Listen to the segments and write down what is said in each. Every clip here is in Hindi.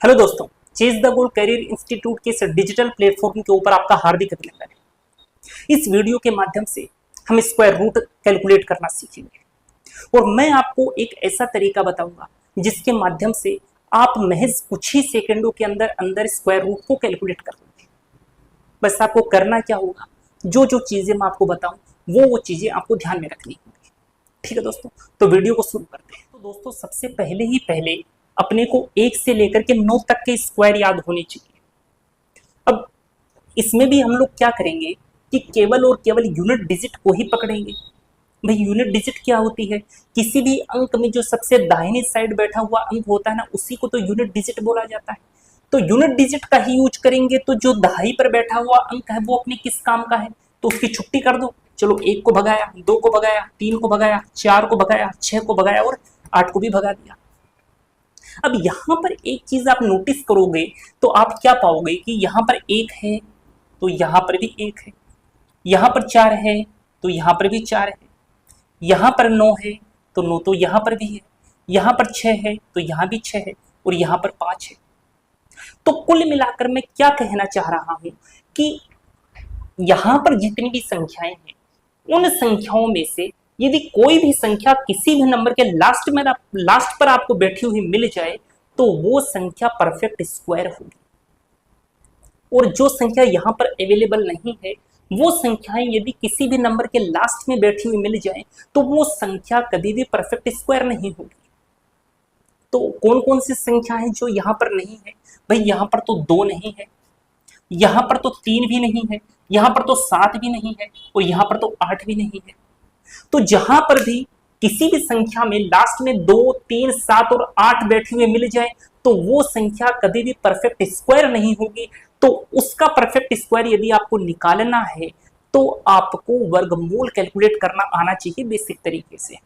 हेलो दोस्तों, chase the goal career institute के इस डिजिटल प्लेटफॉर्म के ऊपर आपका हार्दिक अभिनंदन है। इस वीडियो के माध्यम से हम स्क्वायर रूट कैलकुलेट करना सीखेंगे और मैं आपको एक ऐसा तरीका बताऊंगा जिसके माध्यम से आप महज कुछ ही सेकंडों के अंदर अंदर स्क्वायर रूट को कैलकुलेट कर लेंगे। बस आपको करना क्या होगा, जो जो चीजें मैं आपको बताऊं वो चीजें आपको ध्यान में रखनी होगी। ठीक है दोस्तों, तो वीडियो को शुरू करते हैं। तो दोस्तों, सबसे पहले अपने को 1 से लेकर के 9 तक के स्क्वायर याद होने चाहिए। अब इसमें भी हम लोग क्या करेंगे कि केवल और केवल यूनिट डिजिट को ही पकड़ेंगे। भाई, यूनिट डिजिट क्या होती है? किसी भी अंक में जो सबसे दाहिनी साइड बैठा हुआ अंक होता है ना, उसी को तो यूनिट डिजिट बोला जाता है। तो यूनिट डिजिट का ही यूज करेंगे। तो जो दहाई पर बैठा हुआ अंक है वो अपने किस काम का है, तो उसकी छुट्टी कर दो। चलो, 1 को भगाया, 2 को भगाया, 3 को भगाया, 4 को भगाया, 6 को भगाया और 8 को भी भगा दिया। अब यहां पर एक चीज आप नोटिस करोगे तो आप क्या पाओगे कि यहां पर 1 है तो यहां पर भी 1 है, यहां पर 4 है तो यहां पर भी 4 है, यहां पर 9 है तो 9 तो यहां पर भी है, यहां पर 6 है तो यहां भी 6 है और यहां पर 5 है। तो कुल मिलाकर मैं क्या कहना चाह रहा हूं कि यहां पर जितनी भी संख्याएं हैं उन संख्याओं में से यदि कोई भी संख्या किसी भी नंबर के लास्ट पर आपको बैठी हुई मिल जाए तो वो संख्या परफेक्ट स्क्वायर होगी। और जो संख्या यहां पर अवेलेबल नहीं है वो संख्याएं यदि किसी भी नंबर के लास्ट में बैठी हुई मिल जाए तो वो संख्या कभी भी परफेक्ट स्क्वायर नहीं होगी। तो कौन कौन सी संख्या है जो यहां पर नहीं है? भाई, यहां पर तो 2 नहीं है, यहां पर तो 3 भी नहीं है, यहां पर तो 7 भी नहीं है और यहां पर तो 8 भी नहीं है। तो जहां पर भी किसी भी संख्या में लास्ट में 2, 3, 7 और 8 बैठी हुई मिल जाए तो वो संख्या कभी भी परफेक्ट स्क्वायर नहीं होगी। तो उसका परफेक्ट स्क्वायर यदि आपको निकालना है तो आपको वर्गमूल कैलकुलेट करना आना चाहिए बेसिक तरीके से।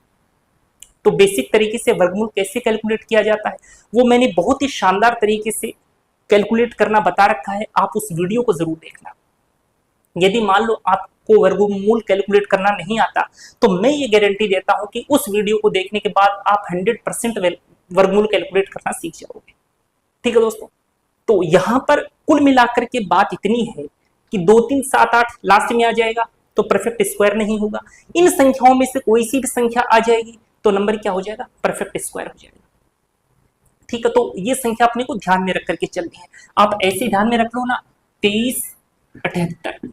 तो बेसिक तरीके से वर्गमूल कैसे कैलकुलेट किया जाता है वो मैंने बहुत ही शानदार तरीके से कैलकुलेट करना बता रखा है, आप उस वीडियो को जरूर देखना। यदि मान लो आपको वर्गमूल कैलकुलेट करना नहीं आता तो मैं ये गारंटी देता हूं कि उस वीडियो को देखने के बाद आप 100% वर्गमूल कैलकुलेट करना सीख जाओगे। ठीक है दोस्तों, तो यहां पर कुल मिलाकर के बात इतनी है कि 2, 3, 7, 8 लास्ट में आ जाएगा तो परफेक्ट स्क्वायर नहीं होगा। इन संख्याओं में से कोई सी भी संख्या आ जाएगी तो नंबर क्या हो जाएगा? परफेक्ट स्क्वायर हो जाएगा। ठीक है, तो ये संख्या अपने को ध्यान में रख करके चलनी है। आप ऐसे ध्यान में रख लो ना, 23, 78,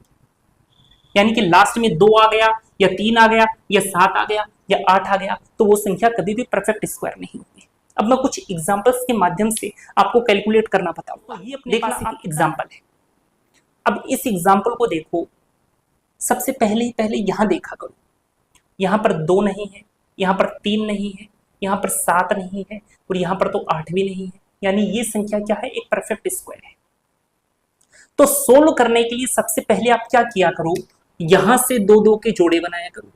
यानी कि लास्ट में 2 आ गया या 3 आ गया या 7 आ गया या 8 आ गया तो वो संख्या कभी भी परफेक्ट स्क्वायर नहीं होगी। अब मैं कुछ एग्जांपल्स के माध्यम से आपको कैलकुलेट करना बताऊंगा। ये अपने पास एक एग्जांपल है। अब इस एग्जांपल को देखो, सबसे पहले यहां देखा करो, यहां पर 2 नहीं है, यहां पर 3 नहीं है, यहां पर 7 नहीं है और यहां पर तो 8 भी नहीं है, यानी ये संख्या क्या है? एक परफेक्ट स्क्वायर है। तो सोल्व करने के लिए सबसे पहले आप क्या किया करो, यहां से 2 के जोड़े बनाया करो।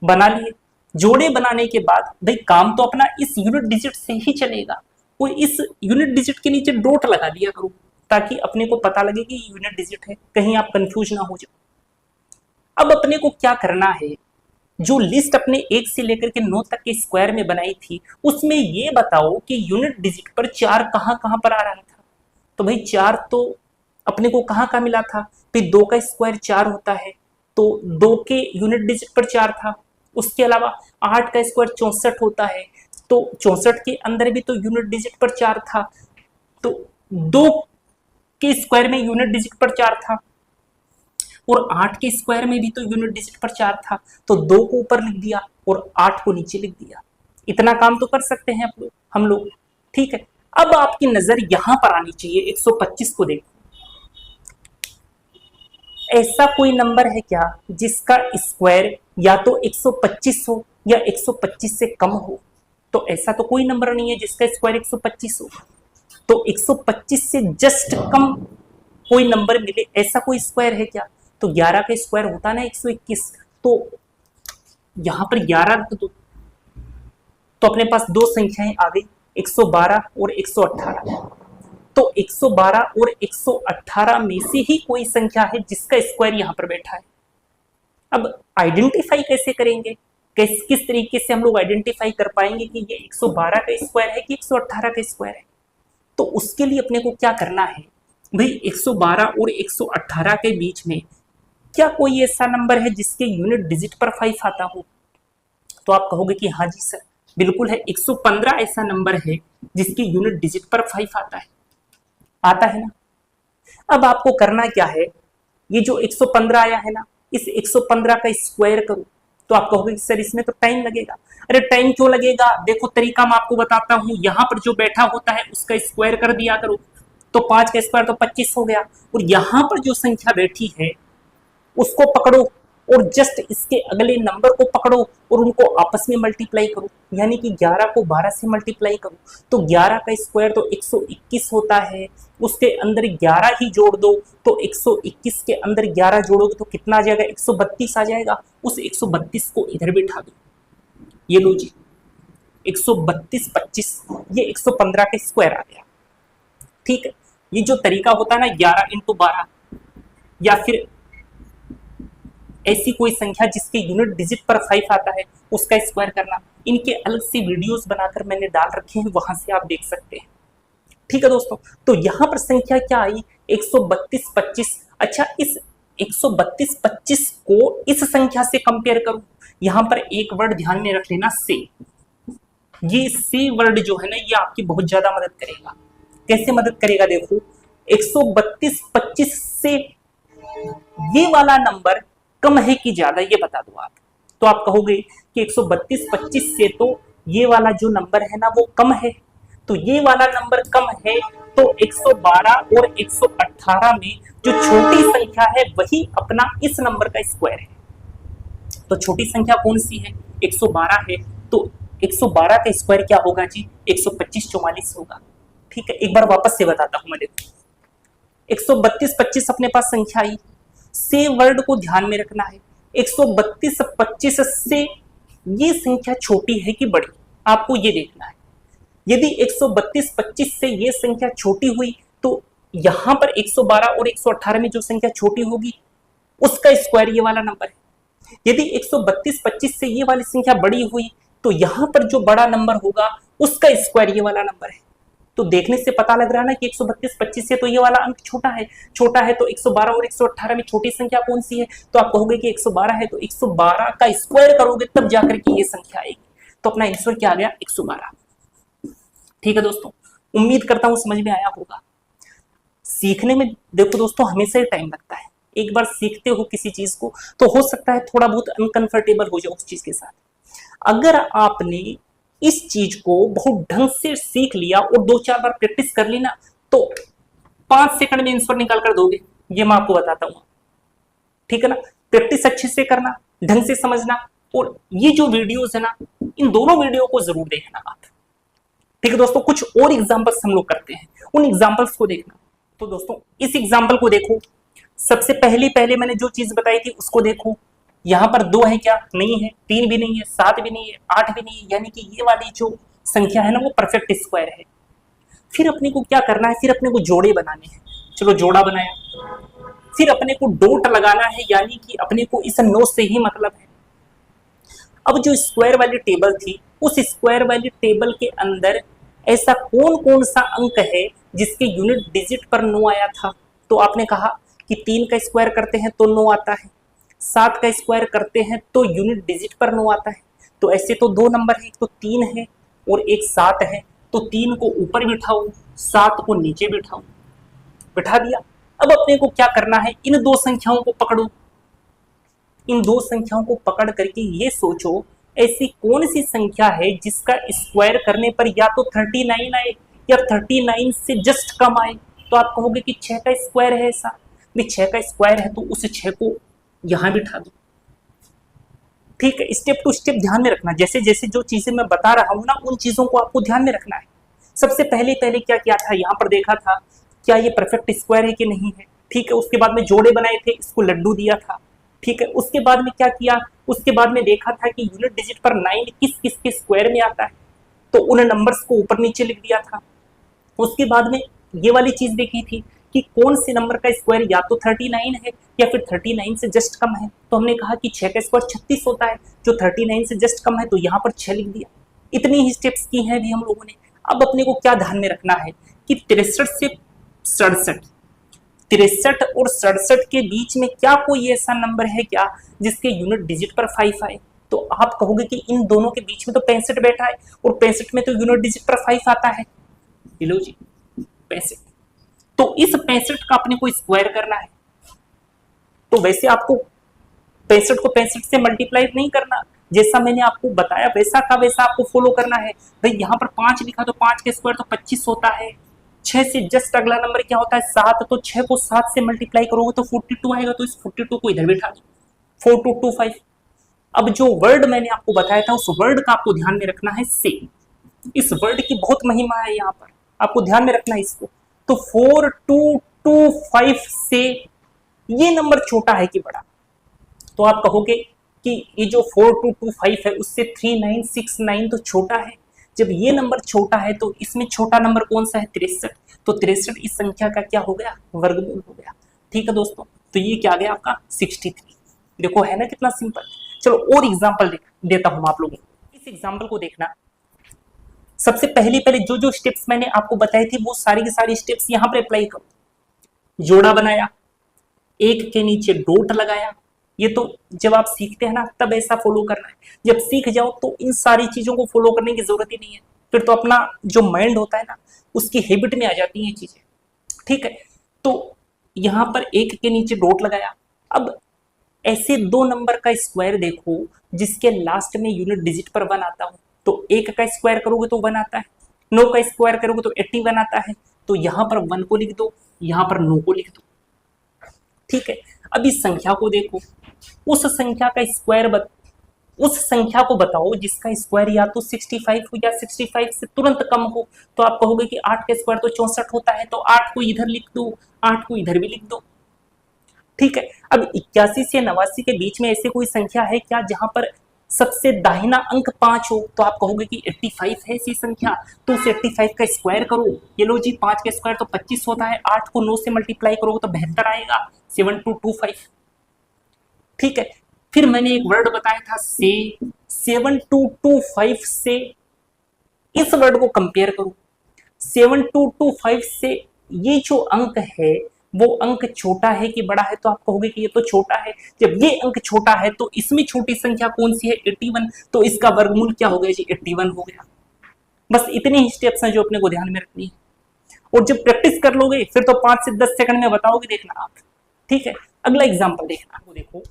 बना लिए जोड़े, बनाने के बाद भाई काम तो अपना इस यूनिट डिजिट से ही चलेगा और इस यूनिट डिजिट के नीचे डॉट लगा दिया करो ताकि अपने को पता लगे कि यूनिट डिजिट है, कहीं आप कंफ्यूज ना हो जाओ। अब अपने को क्या करना है, जो लिस्ट अपने 1 से लेकर के 9 तक के स्क्वायर में बनाई थी उसमें ये बताओ कि यूनिट डिजिट पर 4 कहां पर आ रहा था। तो भाई 4 तो अपने को कहां मिला था? फिर 2 का स्क्वायर 4 होता है तो 2 के यूनिट डिजिट पर 4 था। उसके अलावा 8 का स्क्वायर 64 होता है तो 64 के अंदर भी तो यूनिट डिजिट पर 4 था। तो 2 के स्क्वायर में यूनिट डिजिट पर 4 था और 8 के स्क्वायर में भी तो यूनिट डिजिट पर 4 था। तो 2 को ऊपर लिख दिया और 8 को नीचे लिख दिया। इतना काम तो कर सकते हैं हम लोग। ठीक है, अब आपकी नजर यहां पर आनी चाहिए, 125 को देखो। ऐसा कोई नंबर है क्या जिसका स्क्वायर या तो 125 हो या 125 से कम हो? तो ऐसा तो कोई नंबर नहीं है जिसका स्क्वायर 125 हो। तो 125 से जस्ट कम कोई नंबर मिले, ऐसा कोई स्क्वायर है क्या? तो 11 का स्क्वायर होता है ना 121, तो यहां पर 11 रख दो तो अपने पास 2 संख्याएं आ गई, 112 और 118। तो 112 और 118 में से ही कोई संख्या है जिसका स्क्वायर यहां पर बैठा है। अब आइडेंटिफाई कैसे करेंगे, किस तरीके से हम लोग आइडेंटिफाई कर पाएंगे कि ये 112 का स्क्वायर है कि 118 का स्क्वायर है? तो उसके लिए अपने को क्या करना है भाई, 112 और 118 के बीच में क्या कोई ऐसा नंबर है जिसके यूनिट डिजिट पर 5 आता हो? तो आप कहोगे कि हाँ जी सर बिल्कुल है, 115 ऐसा नंबर है जिसकी यूनिट डिजिट पर 5 आता है ना। अब आपको करना क्या है, ये जो 115 आया है ना, इस 115 का स्क्वायर करो। तो आप कहोगे सर इसमें तो टाइम लगेगा। अरे टाइम क्यों लगेगा, देखो तरीका मैं आपको बताता हूं। यहां पर जो बैठा होता है उसका स्क्वायर कर दिया करो, तो 5 का स्क्वायर तो 25 हो गया। और यहां पर जो संख्या बैठी है उसको पकड़ो और जस्ट इसके अगले नंबर को पकड़ो और उनको आपस में मल्टीप्लाई करो, यानी कि 11 को 12 से मल्टीप्लाई करो। तो 11 का स्क्वायर तो 121 होता है, उसके अंदर 11 ही जोड़ दो, तो 121 के अंदर 11 जोड़ोगे तो कितना आ जाएगा, 132 आ जाएगा। उस 132 को इधर बिठा दो, ये लो जी 132 25, ये 115 का स्क्वायर आ गया। ठीक है, ये जो तरीका होता है ना 11 इंटू 12, या फिर ऐसी कोई संख्या जिसके यूनिट डिजिट पर 5 आता है उसका स्क्वायर करना, इनके अलग से वीडियोस बनाकर मैंने डाल रखे हैं, वहां से आप देख सकते हैं। ठीक है दोस्तों, तो यहां पर संख्या क्या आई, 132 25। अच्छा, इस 132 25 को इस संख्या से कंपेयर करूं, यहां पर एक वर्ड ध्यान में रख लेना, से। ये से वर्ड जो है ना ये आपकी बहुत ज्यादा मदद करेगा। कैसे मदद करेगा, देखो 132 25 से ये वाला नंबर कम है कि ज्यादा, ये बता दो आप। तो आप कहोगे कि 132 25 से तो ये वाला जो नंबर है ना वो कम है, तो ये वाला नंबर कम है, तो 112 और 118 में जो छोटी संख्या है वही अपना इस नंबर का स्क्वायर है। तो छोटी संख्या कौन सी है, 112 है, तो 112 का स्क्वायर क्या होगा जी, 125 44 होगा। ठीक है, एक बार वापस से बताता हूं मैं, देखो 132 25 अपने पास संख्या आई, से वर्ड को ध्यान में रखना है। 132 25 से ये संख्या छोटी है कि बड़ी, आपको ये देखना है। यदि 132 25 से ये संख्या छोटी हुई तो यहां पर 112 और 118 में जो संख्या छोटी होगी उसका स्क्वायर ये वाला नंबर है। यदि 132 25 से ये वाली संख्या बड़ी हुई तो यहां पर जो बड़ा नंबर होगा उसका स्क्वायर ये वाला नंबर है। तो देखने से पता लग रहा है ना कि 132 25 से तो ये वाला अंक छोटा है, तो 112 और 118 में छोटी संख्या कौन सी है, तो आप कहोगे कि 112 है, तो 112 का स्क्वायर करोगे तब जाकर के ये संख्या आएगी। तो अपना आंसर क्या आ गया, 112। ठीक है दोस्तों, उम्मीद करता हूं समझ में आया होगा। सीखने में देखो दोस्तों हमेशा ही टाइम लगता है, एक बार सीखते हो किसी चीज को तो हो सकता है थोड़ा बहुत अनकंफर्टेबल हो जाओ उस चीज के साथ। अगर आपने इस चीज को बहुत ढंग से सीख लिया और 2-4 बार प्रैक्टिस कर ली ना तो 5 सेकंड में आंसर निकाल कर दोगे, ये मैं आपको बताता हूं। ठीक है ना, प्रैक्टिस अच्छे से करना, ढंग से समझना, और ये जो वीडियोस है ना इन दोनों वीडियो को जरूर देखना आप। ठीक है दोस्तों, कुछ और एग्जांपल्स हम लोग करते हैं, उन एग्जांपल्स को देखना। तो दोस्तों इस एग्जांपल को देखो, सबसे पहले मैंने जो चीज बताई थी उसको देखो। यहां पर 2 है क्या, नहीं है, 3 भी नहीं है, 7 भी नहीं है, 8 भी नहीं है, यानी कि ये वाली जो संख्या है ना वो परफेक्ट स्क्वायर है। फिर अपने को क्या करना है, फिर अपने को जोड़े बनाने हैं। चलो जोड़ा बनाया, फिर अपने को डॉट लगाना है, यानी कि अपने को इस 9 से ही मतलब है। अब जो स्क्वायर वाली टेबल थी उस स्क्वायर वाली टेबल के अंदर ऐसा कौन कौन सा अंक है जिसके यूनिट डिजिट पर 9 आया था। तो आपने कहा कि 3 का स्क्वायर करते हैं तो 9 आता है, 7 का स्क्वायर करते हैं तो यूनिट डिजिट पर 9 आता है। तो ऐसे तो 2 नंबर है, एक तो 3 है और एक 7 है, तो 3 को ऊपर बिठाऊं, 7 को नीचे बिठाऊं, बिठा दिया। अब अपने को क्या करना है, इन 2 संख्याओं को पकड़ो। इन 2 संख्याओं को पकड़ करके ये सोचो ऐसी कौन सी संख्या है जिसका स्क्वायर करने पर या तो 39 आए या 39 से जस्ट कम आए। तो आप कहोगे कि 6 का स्क्वायर है ऐसा, नहीं 6 का स्क्वायर है तो उस 6 को यहां बिठा दो। ठीक है, स्टेप टू स्टेप ध्यान में रखना, जैसे जैसे जो चीजें मैं बता रहा हूं ना उन चीजों को आपको ध्यान में रखना है। सबसे पहले क्या किया था, यहाँ पर देखा था क्या ये परफेक्ट स्क्वायर है कि नहीं है। ठीक है, उसके बाद में जोड़े बनाए थे, इसको लड्डू दिया था। ठीक है, उसके बाद में क्या किया, उसके बाद में देखा था कि यूनिट डिजिट पर 9 किस किस के स्क्वायर में आता है, तो उन नंबर्स को ऊपर नीचे लिख दिया था। उसके बाद में ये वाली चीज देखी थी कि कौन से नंबर का स्क्वायर या तो 39 है या फिर 39 से जस्ट कम है। तो हमने कहा कि 6 का स्क्वायर 36 होता है, जो 39 से जस्ट कम है, तो यहाँ पर 6 लिख दिया। इतनी ही स्टेप्स की हैं भी हम लोगों ने। अब अपने को क्या ध्यान में रखना है कि 63 से 67, 63 और 67 के बीच में क्या कोई ऐसा नंबर है क्या जिसके यूनिट डिजिट पर 5 आए? तो आप कहोगे कि इन दोनों के बीच में तो 65 बैठा है और 65 में तो यूनिट डिजिट पर 5 आता है। लो जी 65, तो इस 65 का अपने को स्क्वायर करना है। तो वैसे आपको 65 को 65 से मल्टीप्लाई नहीं करना, जैसा मैंने आपको बताया वैसा का वैसा आपको फॉलो करना है। भाई यहाँ पर 5 लिखा तो 5 के स्क्वायर तो 25 होता है। 6 से जस्ट अगला नंबर क्या होता है 7, तो 6 को 7 से मल्टीप्लाई करोगे तो 42 आएगा, तो इस 42 को इधर बिठा दो, 4225। अब जो वर्ड मैंने आपको बताया था उस वर्ड का आपको ध्यान में रखना है से। इस वर्ड की बहुत महिमा है, यहाँ पर आपको ध्यान में रखना है इसको। तो 4225 से ये नंबर छोटा है कि बड़ा? तो आप कहोगे कि ये जो 4225 है उससे 3969 तो छोटा है। जब ये नंबर छोटा है तो इसमें छोटा नंबर कौन सा है 63, तो 63 इस संख्या का क्या हो गया वर्गमूल हो गया। ठीक है दोस्तों, तो ये क्या आ गया आपका 63। देखो है ना कितना सिंपल। चलो और एग्जांपल देता हूं आप लोगों को। इस एग्जांपल को देखना, सबसे पहले जो जो स्टेप्स मैंने आपको बताए थे वो सारी की सारी स्टेप्स यहां पर अप्लाई करो। जोड़ा बनाया, एक के नीचे डॉट लगाया, ये तो जब आप सीखते हैं ना तब ऐसा फॉलो करना है। जब सीख जाओ तो इन सारी चीजों को फॉलो करने की जरूरत ही नहीं है, फिर तो अपना जो माइंड होता है ना उसकी हैबिट में आ जाती हैं चीजें। ठीक है, तो यहां पर एक के नीचे डॉट लगाया। अब ऐसे दो नंबर का स्क्वायर देखो जिसके लास्ट में यूनिट डिजिट पर 1 आता हो, तो एक का स्क्वायर करोगे तो 1 आता है, 9 का स्क्वायर करोगे तो 81 आता है। तो यहां पर 1 को लिख दो, यहां पर 9 को लिख दो। ठीक है, अब इस संख्या को देखो, उस संख्या का स्क्वायर उस संख्या को बताओ जिसका स्क्वायर या तो 65 हो या 65 से तुरंत कम हो। तो आप कहोगे कि 8 का स्क्वायर तो 64 होता है, तो 8 को इधर लिख दो, 8 को इधर भी लिख दो। ठीक है, अब 81 से 89 के बीच में ऐसी कोई संख्या है क्या जहां पर सबसे दाहिना अंक 5 हो? तो आप कहोगे कि 85 है ऐसी संख्या, तो उस 85 का स्क्वायर करो। ये लो जी 5 का स्क्वायर तो 25 होता है, 8 को 9 से मल्टीप्लाई करोगे तो 72 आएगा, 7225। ठीक है, फिर मैंने एक वर्ड बताया था से, 7225 से इस वर्ड को कंपेयर करो। 7225 से ये जो अंक है वो अंक छोटा है कि बड़ा है? तो आप कहोगे कि ये तो छोटा है। जब ये अंक छोटा है तो इसमें छोटी संख्या कौन सी है 81, तो इसका वर्गमूल क्या हो गया जी 81 हो गया। बस इतने ही स्टेप्स हैं जो अपने को ध्यान में रखनी है, और जब प्रैक्टिस कर लोगे फिर तो 5 से 10 सेकंड में बताओगे, देखना आप। ठीक है, अगला एग्जाम्पल देखना। वो देखो,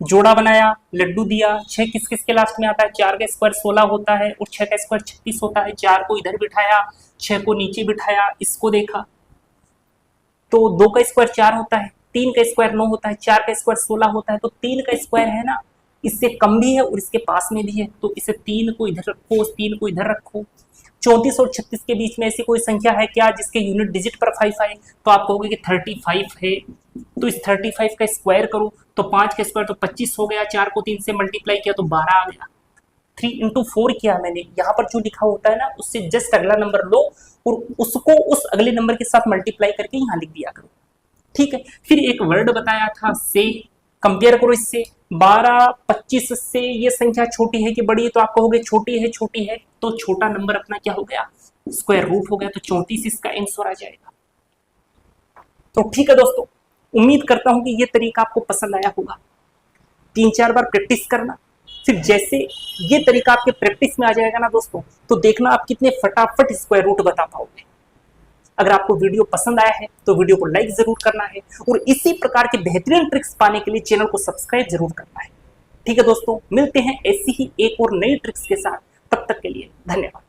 जोड़ा बनाया, लड्डू दिया, 6 किस किस के लास्ट में आता है? 4 का स्क्वायर 16 होता है और 6 का स्क्वायर 36 होता है। 4 को इधर बिठाया, 6 को नीचे बिठाया, इसको देखा तो 2 का स्क्वायर 4 होता है, 3 का स्क्वायर 9 होता है, 4 का स्क्वायर 16 होता है। तो 3 का स्क्वायर है ना, इससे कम भी है और इसके पास में भी है, तो इसे 3 को इधर रखो, 3 को इधर रखो। 34 और 36 के बीच में ऐसी कोई संख्या है क्या जिसके यूनिट डिजिट पर 5 आए? तो आप कहोगे कि 35 है, तो इस 35 का स्क्वायर करो, तो 5 का स्क्वायर तो 25 हो गया, 4 को 3 से मल्टीप्लाई किया तो 12 आ गया। 3 into 4 किया मैंने, यहाँ पर जो लिखा होता है ना उससे जस्ट अगला नंबर लो और उसको उस अगले नंबर के साथ मल्टीप्लाई करके यहाँ लिख दिया करो। ठीक है, फिर एक वर्ड बताया था से, कंपेयर करो इससे। 12 25 से ये संख्या छोटी है कि बड़ी है? तो आप कहोगे छोटी है, छोटी है, तो छोटा नंबर अपना क्या हो गया स्क्वायर रूट हो गया, तो 34 इसका आंसर आ जाएगा। तो ठीक है दोस्तों, उम्मीद करता हूं कि ये तरीका आपको पसंद आया होगा। 3-4 बार प्रैक्टिस करना, फिर जैसे ये तरीका आपके प्रैक्टिस में आ जाएगा ना दोस्तों, तो देखना आप कितने फटाफट स्क्वायर रूट बता पाओगे। अगर आपको वीडियो पसंद आया है तो वीडियो को लाइक जरूर करना है और इसी प्रकार के बेहतरीन ट्रिक्स पाने के लिए चैनल को सब्सक्राइब जरूर करना है। ठीक है दोस्तों, मिलते हैं ऐसी ही एक और नई ट्रिक्स के साथ, तब तक के लिए धन्यवाद।